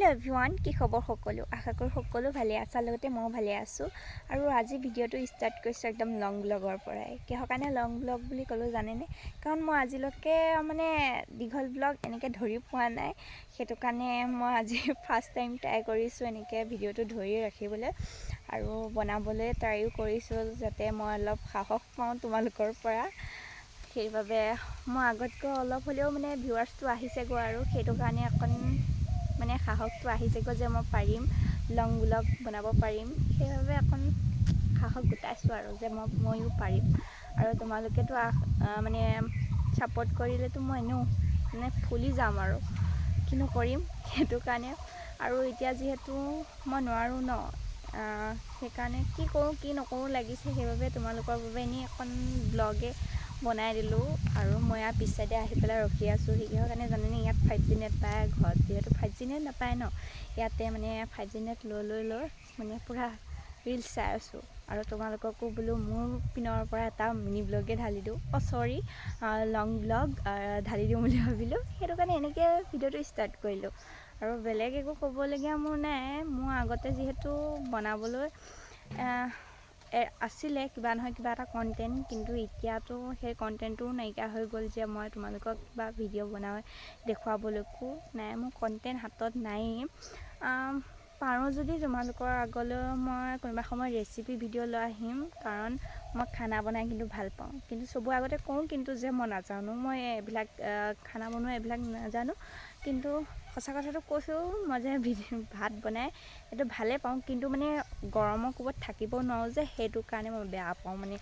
Hello everyone की खबर सकलो आशा करो सकलो भाले आसा लगते मैं भाले आसो और आज भिडिओ स्टार्ट कर एकदम लंग ब्लगर पराय किहर कारण लंग ब्लग बुली कलो जाने कारण मैं आजिलके माने दीघल ब्लग एनेके धरि पोৱা নাই हेतु कारणे मैं आज फार्स्ट टाइम ट्राई करिसो एनेके भिडिओ धरि राखिबले और बनाबले ट्राइও करिसो जाते मैं अलप साहस पाऊँ तुम्हालोकर পৰা সেইবাবে मैं आगतको अलप हलेও माने ভিউৱাৰ্সটো আহিছেগৈ আৰু সেইটো কাৰণে অকণ মানে সাহসটো আহিছেগৈ যে মই পাৰিম লং ব্লগ বনাব পাৰিম সেইবাবে অকণ সাহস গোটাইছো আৰু যে মইও পাৰিম আৰু তোমালোকেতো মানে সাপোৰ্ট কৰিলেতো মই এনেও মানে ফুলি যাম আৰু কিনো কৰিম সেইটো কাৰণে আৰু এতিয়া যেহেতু মই নোৱাৰো ন সেইকাৰণে কি কৰোঁ কি নকৰোঁ লাগিছে সেইবাবে তোমালোকৰ বাবে এনেই এখন ব্লগে বনাই দিলো আৰু মই পিছাইডে আহি পেলাই ৰখি আছো সেইকিহৰ কাৰণে জানেনে ইয়াত 5G নেট পায় ঘৰত যেহেতু 5G নেট নাপায় ন ইয়াতে মানে 5G নেট লৈ মানে পুৰা ৰিলছ চাই আছো আৰু তোমালোককো বোলো মোৰ পিনৰ পৰা এটা মিনি ব্লগে ঢালি দিওঁ সৰি লং ব্লগ ঢালি দিওঁ বুলি ভাবিলো সেইটো কাৰণে এনেকৈ ভিডিঅ'টো ষ্টাৰ্ট কৰিলো আৰু বেলেগ একো ক'বলগীয়া মোৰ নাই মোৰ আগতে যেহেতু বনাবলৈ आसिले किबा নহয় किबा এটা কন্টেন্ট কিন্তু এতিয়াতো সেই কন্টেন্টটো নাইকা হৈ গল যে মই তোমালোকক কিবা ভিডিও বনাই দেখুৱাবলৈকো নাই মোৰ কন্টেন্ট হাতত নাই পাৰো যদি তোমালোকৰ আগলৈ মই কোনোবা সময় ৰেচিপি ভিডিও লৈ আহিম কাৰণ মই খানা বনাই কিন্তু ভাল পাওঁ কিন্তু সবৰ আগতে কওঁ কিন্তু যে মই নাজানো মই এবিলাক খানা বনোৱা এবিলাক নাজানো কিন্তু সঁচা কথাটো কৈছো মই যে ভাত বনাই এটো ভালে পাওঁ কিন্তু মানে গৰমৰ কোবত থাকিব নোৱাৰো যে হেতু কাৰণে মই বেয়া পাওঁ মানে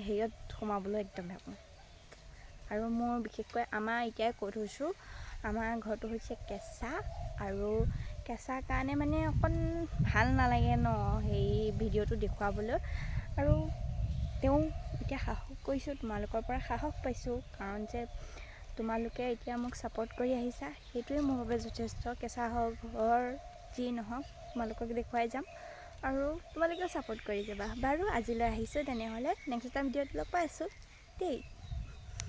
হেয়ত সোমাবলৈ একদম বেয়া পাওঁ আৰু মোৰ বিশেষকৈ আমাৰ এতিয়া কৈ থৈছো আমাৰ ঘৰটো হৈছে কেঁচা আৰু কেঁচা কাৰণে মানে অকণ ভাল নালাগে ন হেই ভিডিওটো দেখুৱাবলৈ আৰু তেও এতিয়া সাহস কৰিছো তোমালোকৰ পৰা সাহস পাইছো কাৰণ যে তোমালোকে এতিয়া মোক সাপোৰ্ট কৰি আহিছা হেতুৱে মোৰ বাবে যথেষ্ট কেঁচা ঘৰ যি নহওক তোমালোকক দেখুৱাই যাম আৰু তোমালোকে সাপোৰ্ট কৰি যাবা বাৰু আজিলৈ আহিছো তেনেহলে নেক্সট টাইম ভিডিওত লগ পাইছো দেই।